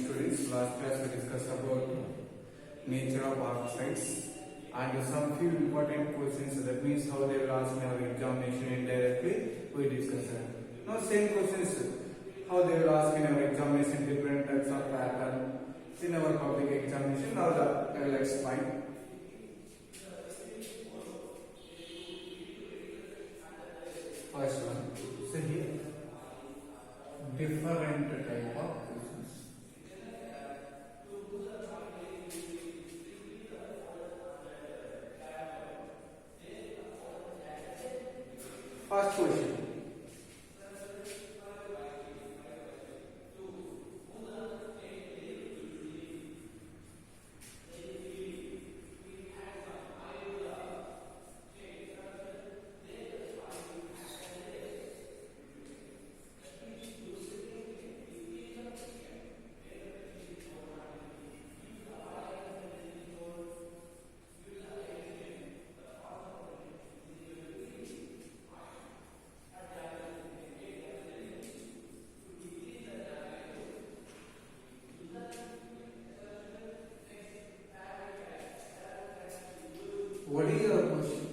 students. Last class we discussed about nature of oxides and some few important questions. That means how they will ask in our examination indirectly. We discussed that. Now same questions how they will ask in our examination, different types of pattern in our public examination. Now I will explain. First one. So here different type of questions. First question. What is your question?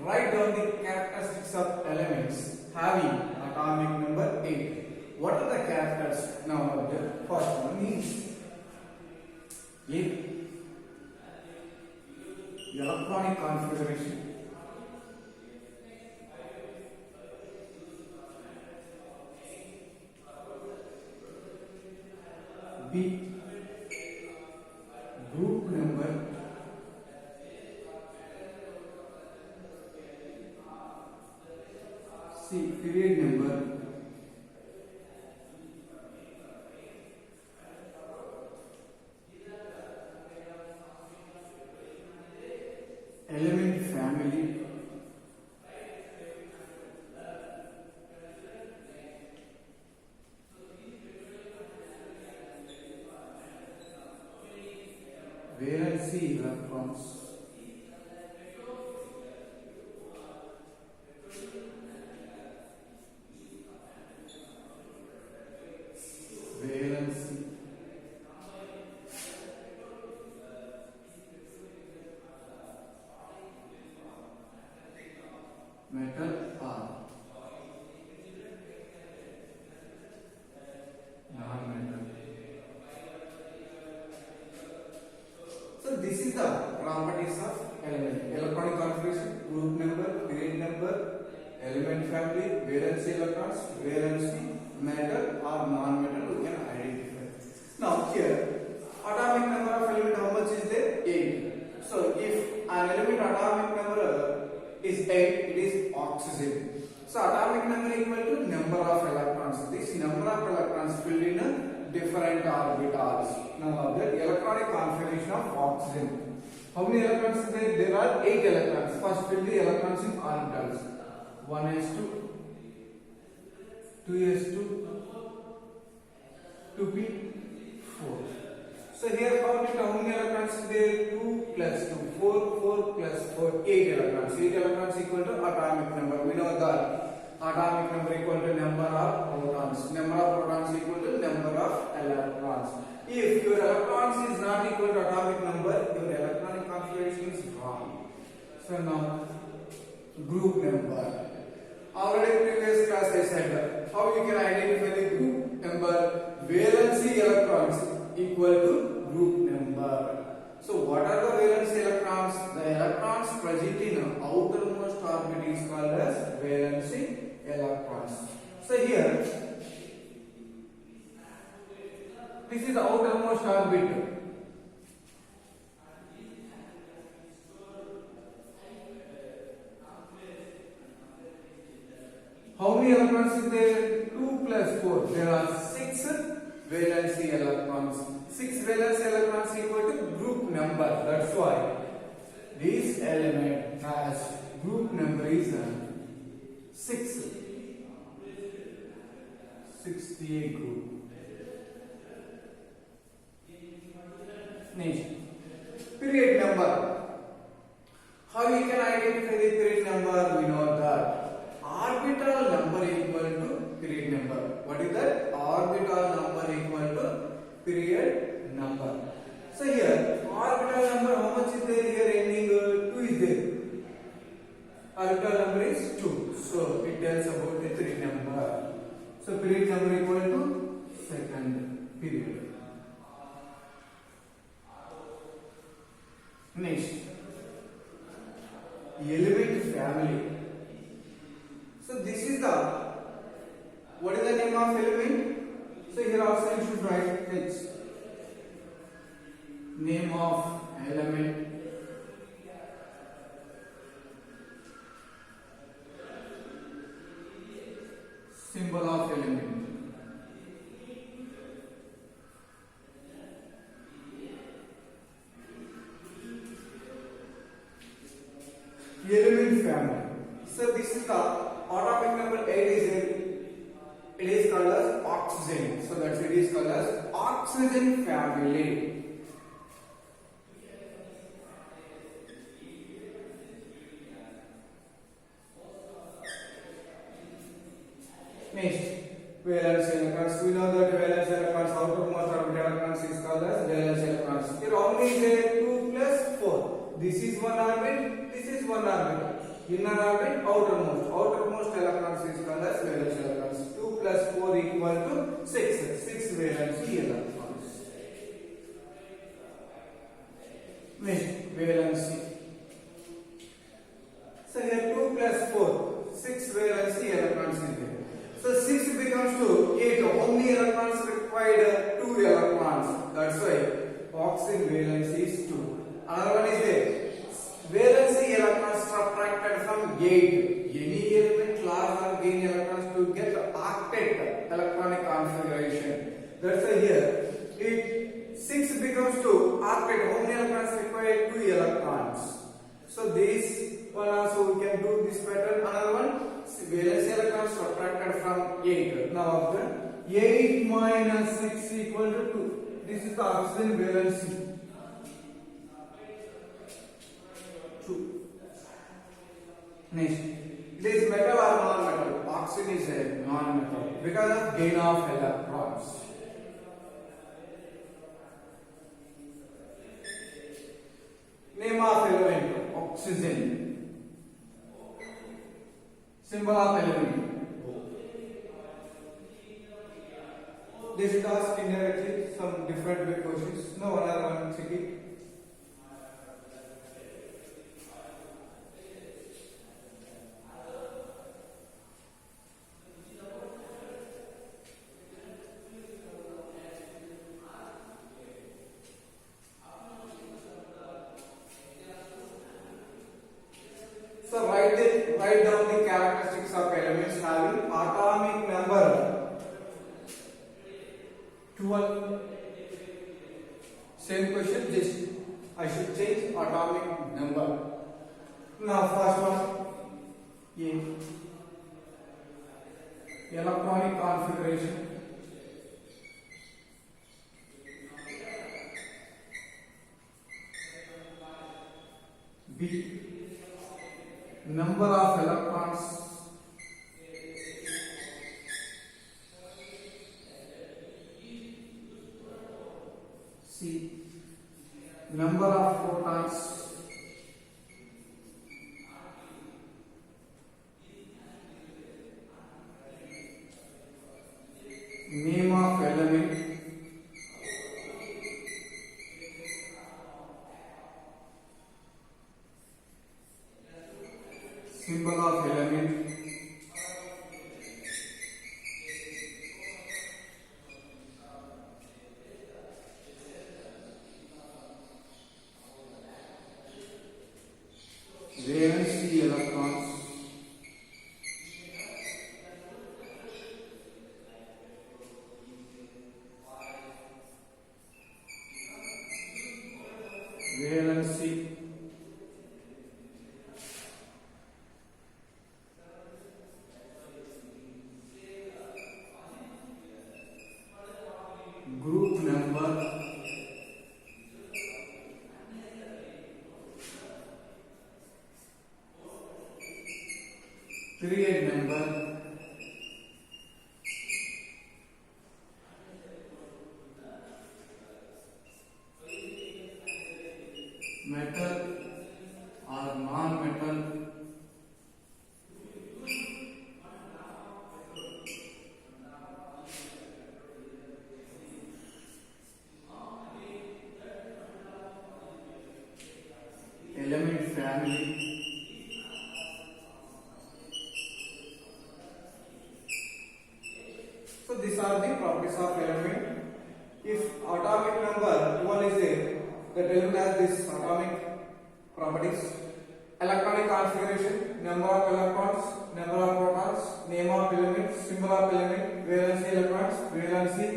Write down the characteristics of elements having atomic number 8. What are the characters? Now the first one is A. Electronic configuration. B. Group number. C. Period number. Element family. Valency electrons. Valency metal R, non-metal. So this is the properties of element. Electronic configuration, group number, period number, element family, valency electrons, valency, metal or non-metal we can identify. Now here, atomic number of element, how much is there? 8. So if an element atomic number is 8, it is oxygen. So atomic number equal to number of electrons. This number of electrons filled in different orbitals. Now the electronic configuration of oxygen. How many electrons is there? There are 8 electrons. First fill the electrons in orbitals. 1s2, 2s2, 2p4. So here count it, how many electrons is there? 2 plus 2, 4, 4 plus 4, 8 electrons. 8 electrons equal to atomic number. We know that atomic number equal to number of protons. Number of protons equal to number of electrons. If your electrons is not equal to atomic number, your electronic configuration is wrong. So now group number. Already previous class I said how you can identify the group number. Valency electrons equal to group number. So what are the valency electrons? The electrons present in outermost orbit is called as valency electrons. So here this is the outermost orbit. How many electrons is there? 2 plus 4. There are 6 valency electrons. 6 valency electrons equal to group number. That's why this element has group number is 6. 68 group. Next, period number. How we can identify the period number? We know that orbital number equal to period number. What is that? Orbital number equal to period So period number equal to second period. Next, element family. So this is the, what is the name of element? So here also you should write H. Name of element. Symbol of element. Element family. So this is the atomic number 8 is it is called as oxygen. So that's it is called as oxygen family. Next, valence electrons. We know that valence electrons, outermost orbital electrons is called as valence electrons. Here how many is there? 2 plus 4. This is one orbit, this is one orbit. Inner orbit, outermost. Outermost electrons is called as valence electrons. 2 plus 4 equal to 6. 6 valence electrons. Next, valency. So here 2 plus 4, 6 valence electrons is there. So 6 becomes to 8. How many electrons required? 2 electrons. That's why oxygen valency is 2. Another one is there. Valency electrons subtracted from 8. Any element large or gain electrons to get octet electronic configuration. That's why here it 6 becomes to octet. How many electrons required? 2 electrons. So this one also we can do this pattern. Another one, valence electrons subtracted from 8. Now after 8 minus 6 equal to 2. This is the oxygen valency. 2. Next, it is metal or non-metal? Oxygen is a non-metal because of gain of electrons. Name of element, oxygen. Symbol of element. This is asked indirectly some different way questions. No, another one, check it. So write down the characteristics of elements having atomic number 12. Same question, just I should change atomic number. Now first one, A. Electronic configuration. B. Number of electrons. C. Number of photons. Name of element. Symbol of element. Valency electrons. Valency. Group number. Period number. Metal or non-metal. family. So these are the properties of element. If atomic number 1 is there, that element has this atomic properties: electronic configuration, number of electrons, number of protons, name of element, symbol of element, valency electrons, valency,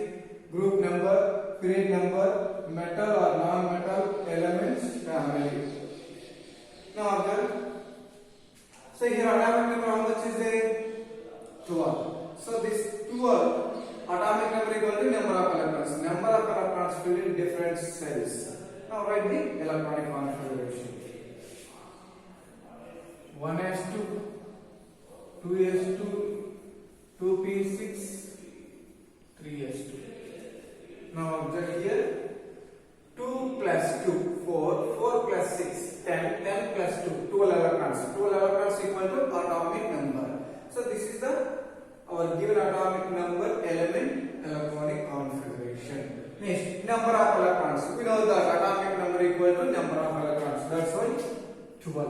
group number, period number, metal or non-metal elements family. Now observe. So here atomic number how much is there? 12. So this 12 atomic number equal to number of electrons. Number of electrons filled in different cells. Now write the electronic configuration. 1s2, 2s2, 2p6, 3s2. Now observe here. 2 plus 2, 4, 4 plus 6, 10, 10 plus 2, 12 electrons. 12 electrons equal to atomic number. So this is the our given atomic number element electronic configuration. Next, number of electrons. We know that atomic number equal to number of electrons. That's why 12.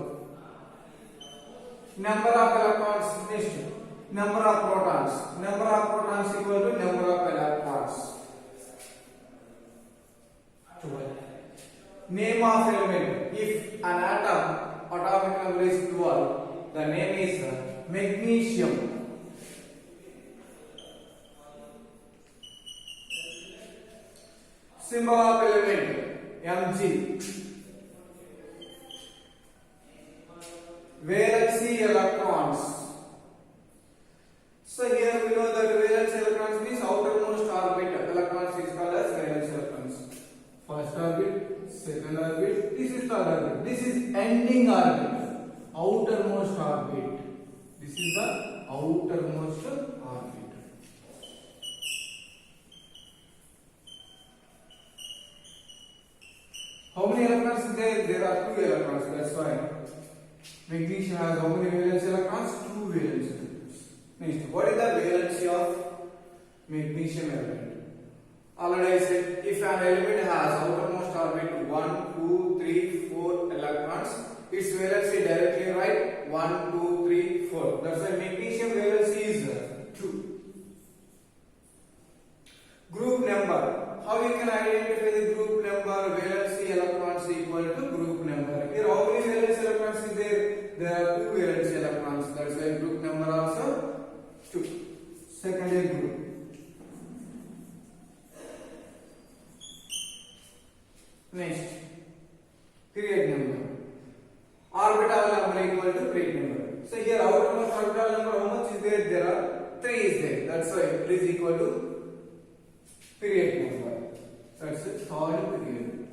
Number of electrons. Next, number of protons. Number of protons equal to number of electrons. 12. Name of element. If an atom atomic number is 12, the name is magnesium. Symbol of element Mg. Valency electrons. So here we know that valence electrons means outermost orbit. Electrons is called as valence electrons. First orbit, second orbit, this is third orbit. This is ending orbit. Outermost orbit. This is the outermost orbit. How many electrons is there? There are 2 electrons. That's why magnesium has how many valence electrons? 2 valence electrons. Next, what is the valency of magnesium element? Already I said, if an element has outermost orbit 1, 2, 3, 4 electrons, its valency directly write 1, 2, 3, 4. That's why magnesium valency is 2. Group number. How you can identify the group number? Valency electrons equal to group number. Here how many valence electrons is there? There are 2 valence electrons. That's why group number also 2. Secondary group. Next, period number. Orbital number equal to period number. So here outermost orbital number how much is there? There are 3 is there. That's why it is equal to period number. That's it. Third period.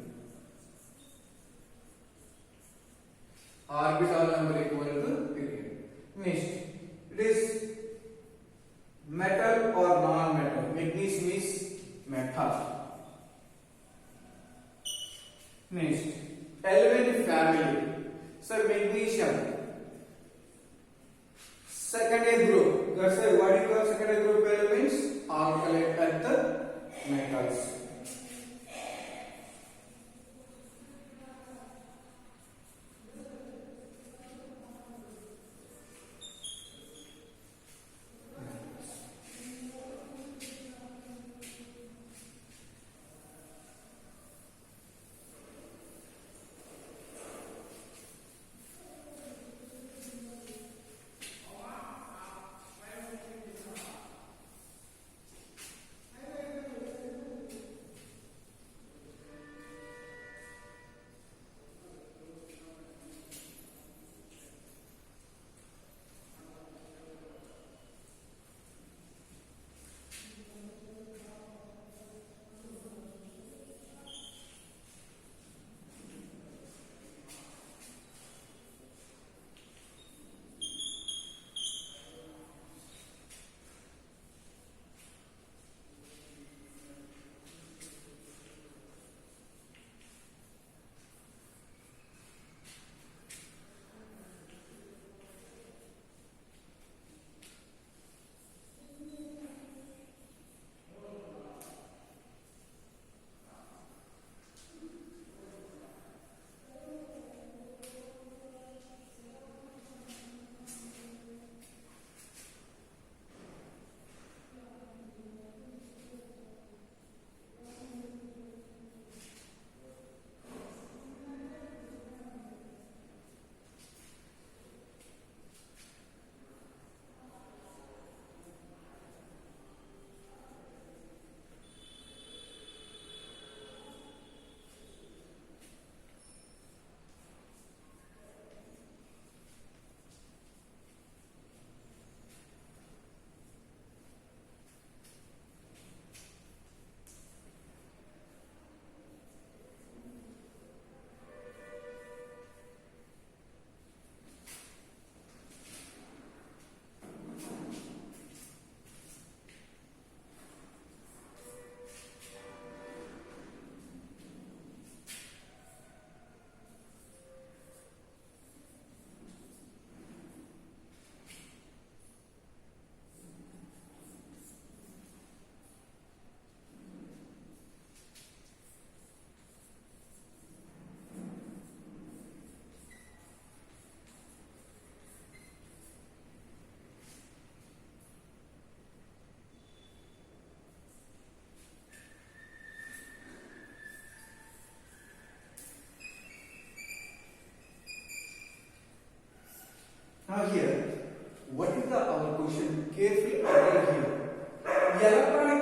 Orbital number equal to period. Next, it is metal or non-metal. Magnesium is metal. Next, element family. So magnesium. Secondary group. That's why what you call secondary group elements? Alkali earth metals.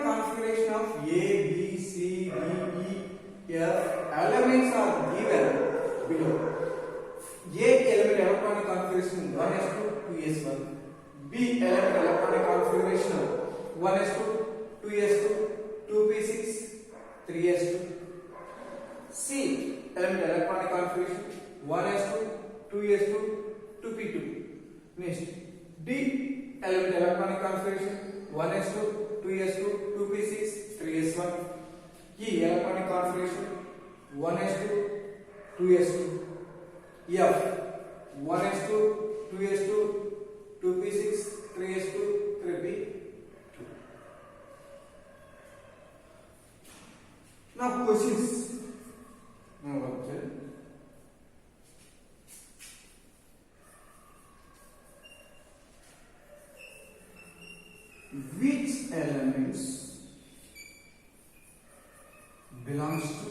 configuration of A, B, C, D, E, F elements are given below. A element electronic configuration 1s2 2s1. B element electronic configuration 1s2 2s2 2p6 3s2. C element electronic configuration 1s2 2s2 2p2. Next, D element electronic configuration 1s2 2s2 2p6 3s1. E electronic configuration 1s2 2s2. F 1s2 2s2 2p6 3s2 3p2. Now questions. Now observe. Which elements belongs to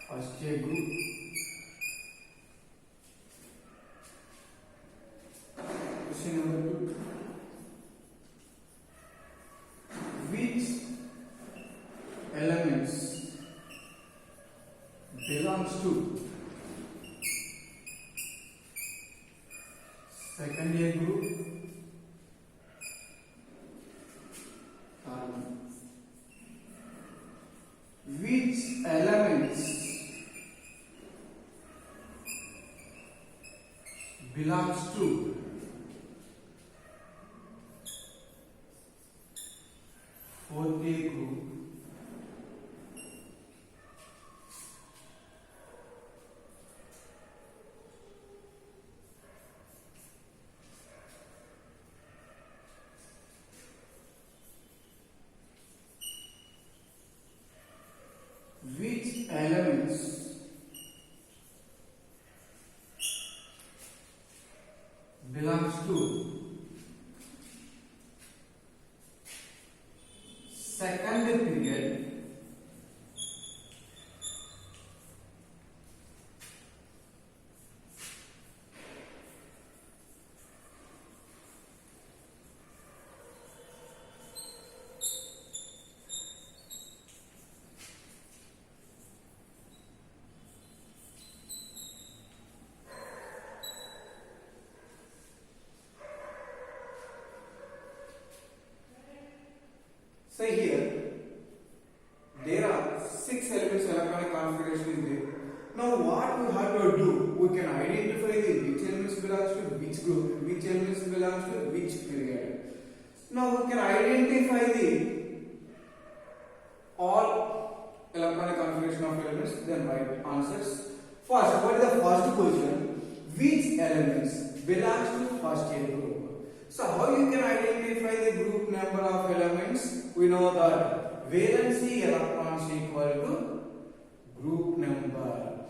first A group, question number 2, which elements belongs to second A group, which elements belongs to fourth A group, which elements belongs to second period, say here there are 6 elements electronic configuration is there. Now what we have to do, we can identify the which elements belongs to which group, which elements belongs to which period. Now we can identify the all electronic configuration of elements, then write answers. First, what is the first question? Which elements belongs to first A group? So how you can identify the group number of elements? We know that valency electrons equal to group number.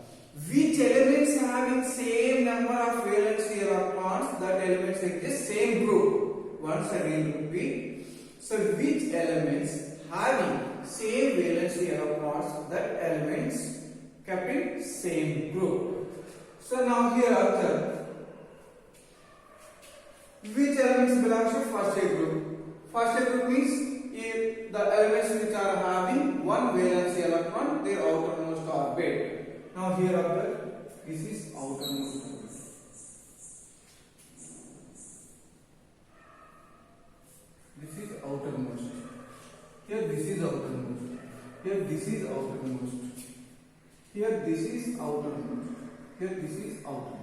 Which elements having same number of valency electrons, that elements exist same group. Once again repeat. So which elements having same valency electrons, that elements kept in same group. So now here observe. Which elements belongs to first A group? First A group means if the elements which are having one valency electron, their outermost orbit. Now here observe, this is outermost orbit. This is outermost. Here this is outermost. Here this is outermost. Here this is outermost. Here this is outermost.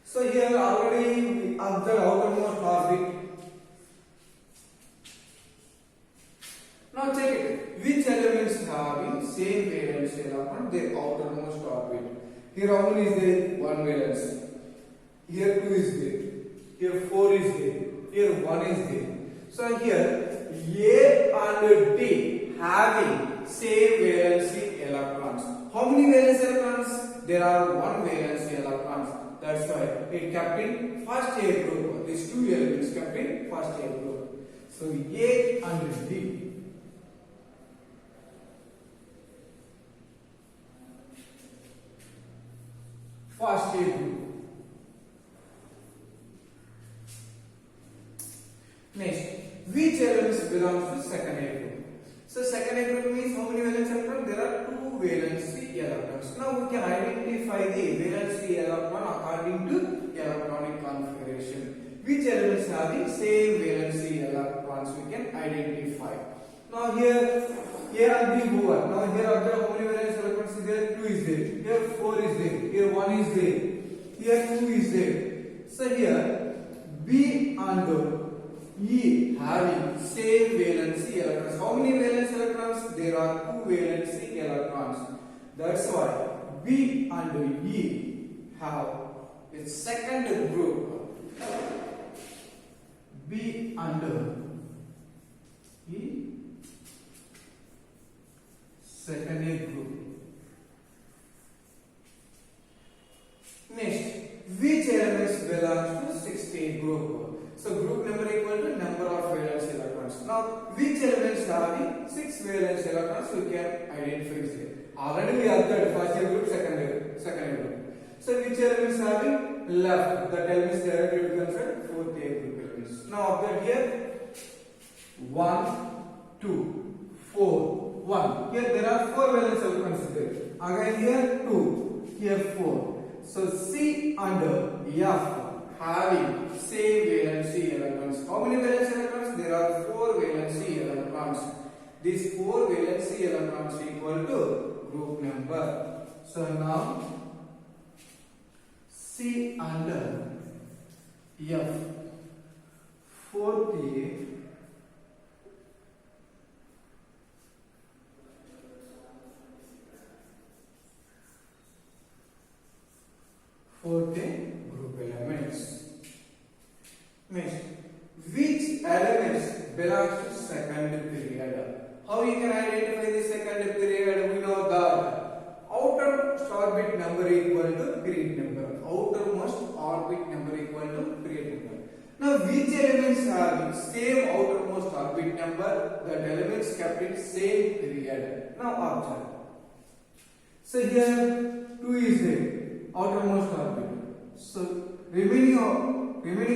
So here already we observe outermost orbit. Now check it. Which elements having same valency electron, their outermost orbit? Here how many is there? 1 valence. Here 2 is there. Here 4 is there. Here 1 is there. So here A and D having same valency electrons. How many valency electrons? There are 1 valency electrons. That's why it kept in first A group. These 2 elements kept in first A group. So A and D. First A group. which elements belongs to secondary group. So secondary group means how many valence electrons? There are two valency electrons. Now we can identify the valency electron according to electronic configuration. Which elements have the same valency electrons we can identify. Now here are the board. Now here observe how many valence electrons is there? 2 is there. Here 4 is there. Here 1 is there. Here 2 is there. So here B and E having same valency electrons. How many valence electrons? There are 2 valency electrons. That's why B and E have a second group. B and E secondary group. Next, which elements belongs to 16 group? So group number equal to number of valence electrons. Now, which elements having 6 valence electrons we can identify here. Already we have the first group, second group. So which elements having left? That elements directly we consider fourth group elements. Now observe here 1, 2, 4, 1. Here there are 4 valence electrons there. Again here 2, here 4. So C and F having same valency electrons. How many valency electrons? There are 4 valency electrons. These 4 valency electrons equal to group number. So now C and F, fourth A, fourth group elements. Next, which elements belongs to second period? How you can identify the second period? We know that outermost orbit number equal to period number. Outermost orbit number equal to period number. Now, which elements have same outermost orbit number? That elements kept in same period. Now observe. So here 2 is there, outermost orbit. So remaining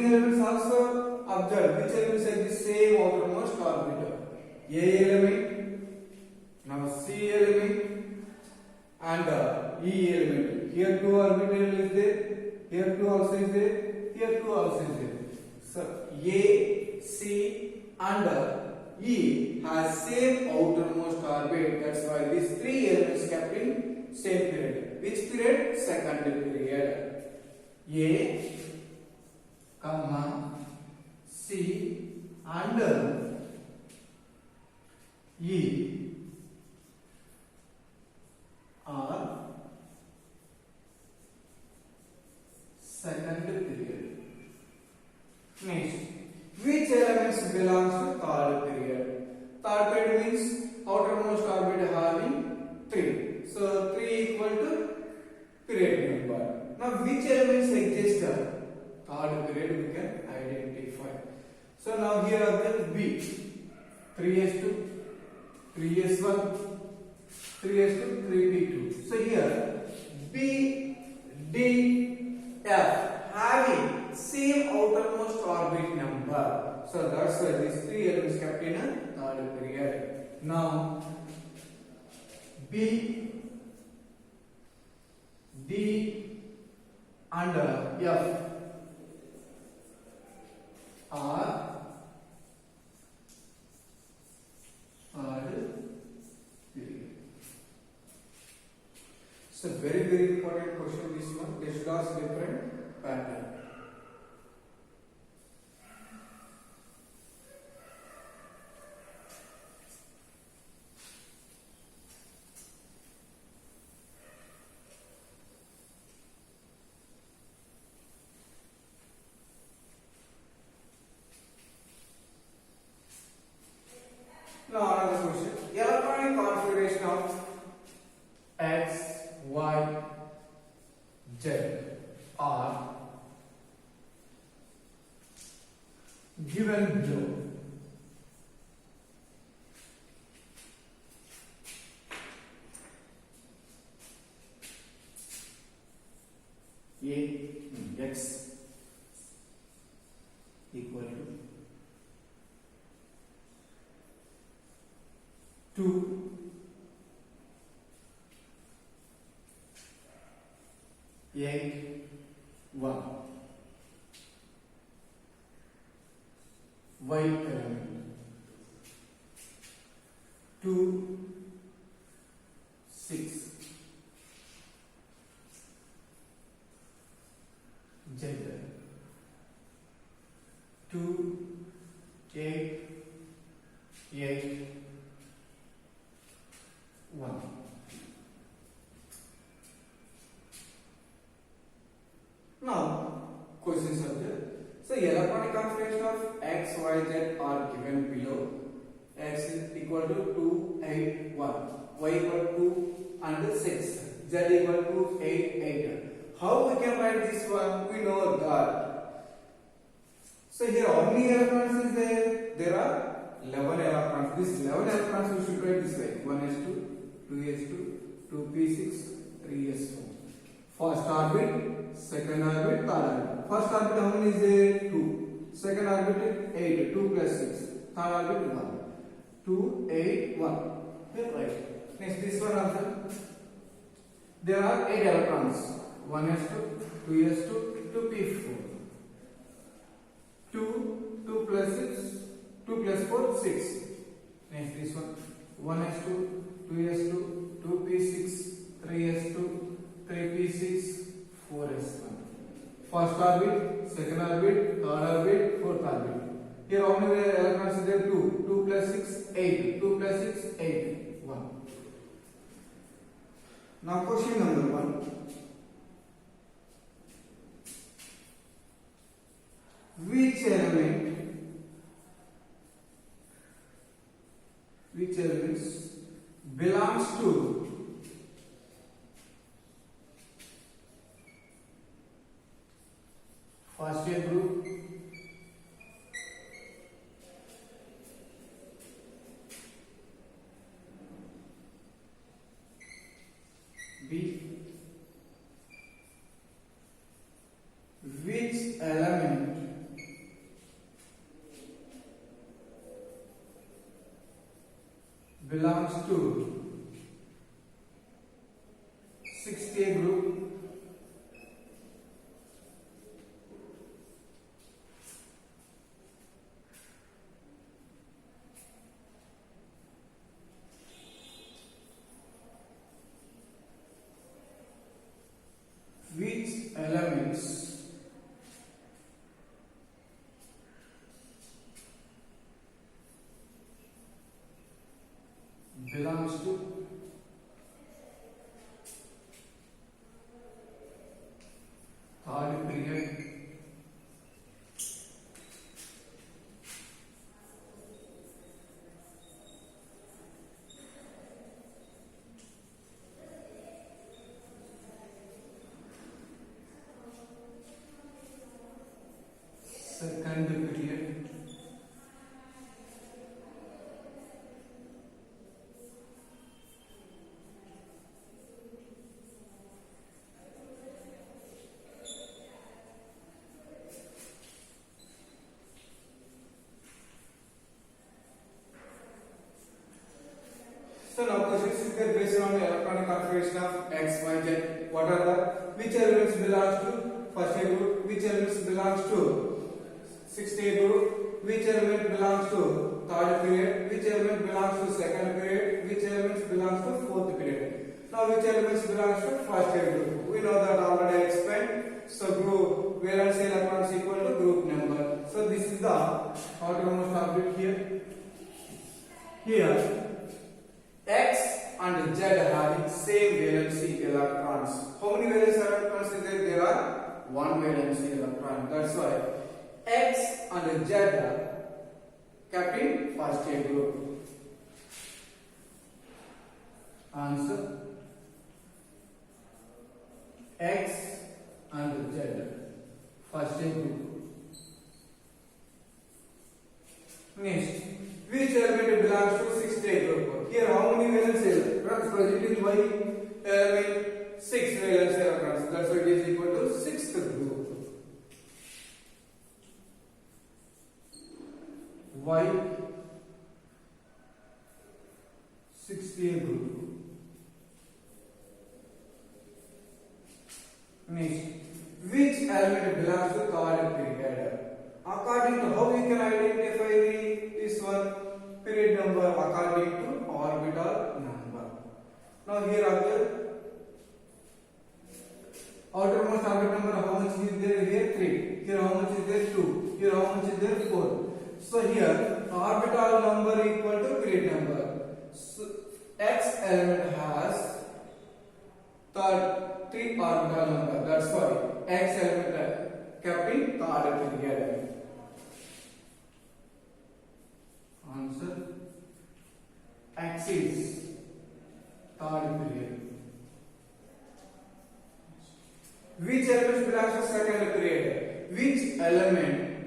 elements also observe which elements have the same outermost orbit. A element, now C element and E element. Here 2 orbital is there, here 2 also is there, here 2 also is there. So A, C and E has same outermost orbit. That's why these 3 elements kept in same period. Which period? Second period. A, C and E are second period. Next, which elements belongs to third period? Third period means outermost orbit having 3. So 3 equal to period number. Now which elements exist? Third period we can identify. So now here are the B, 3s2, 3s1, 3s2, 3p2. So here B, D, F having same outermost orbit number. So that's why these 3 elements kept in a third period. Now B, D and F are third period. So very important question this one. They should ask different pattern. Now another question. Electronic configuration of X, Y, Z are given below. X equal to 2, 8, 1. Y element. 2, 6. Z. 2, 8, 8, 1. Now, questions are there. So, electronic configuration of X, Y, Z are given below. X is equal to 2, 8, 1. Y equal to 2 and 6. Z equal to 8, 8. How we can write this one? We know that. So, here how many electrons is there? There are 11 electrons. This 11 electrons we should write this way. 1s2, 2s2, 2p6, 3s4. First orbit, second orbit, third orbit. First orbit how many is there? 2. Second orbit 8. 2 plus 6. Third orbit 1. 2, 8, 1. Here right. Next this one also. There are 8 electrons. 1s2, 2s2, 2p4. 2 plus 6. 2 plus 4, 6. Next this one. 1s2, 2s2, 2p6, 3s2, 3p6, 4s1. First orbit, second orbit, third orbit, fourth orbit. Here how many electrons is there? 2. 2 plus 6, 8. 2 plus 6, 8. 1. Now question number 1. Which elements belongs to first A group, B? Which element belongs to 6A group? Which elements belongs to third period? Second period? So now questions is there based on the electronic configuration of X, Y, Z. What are the which elements belongs to first A group? Which elements belongs to 6th group? Which element belongs to third period? Which element belongs to second period? Which elements belongs to fourth period? Now which elements belongs to first A group? We know that already I explained. So group valence electrons equal to group number. So this is the outermost object here. Here X and Z are having same valency electrons. How many valency electrons is there? There are 1 valency electron. That's why X and Z are kept in first A group. Answer: X and Z, first A group. Next, which element belongs to 6th A group? Here, how many valence electrons present in Y element? 6 valence electrons. That's why it is equal to 6th group. Y C group. Next, which element belongs to third period? According to how we can identify this one period number according to orbital number. Now here observe outermost orbital number, how much is there here? 3. Here how much is there? 2. Here how much is there? 4. So here orbital number equal to period number. So X element has 3 orbital number. That's why X element kept in third period.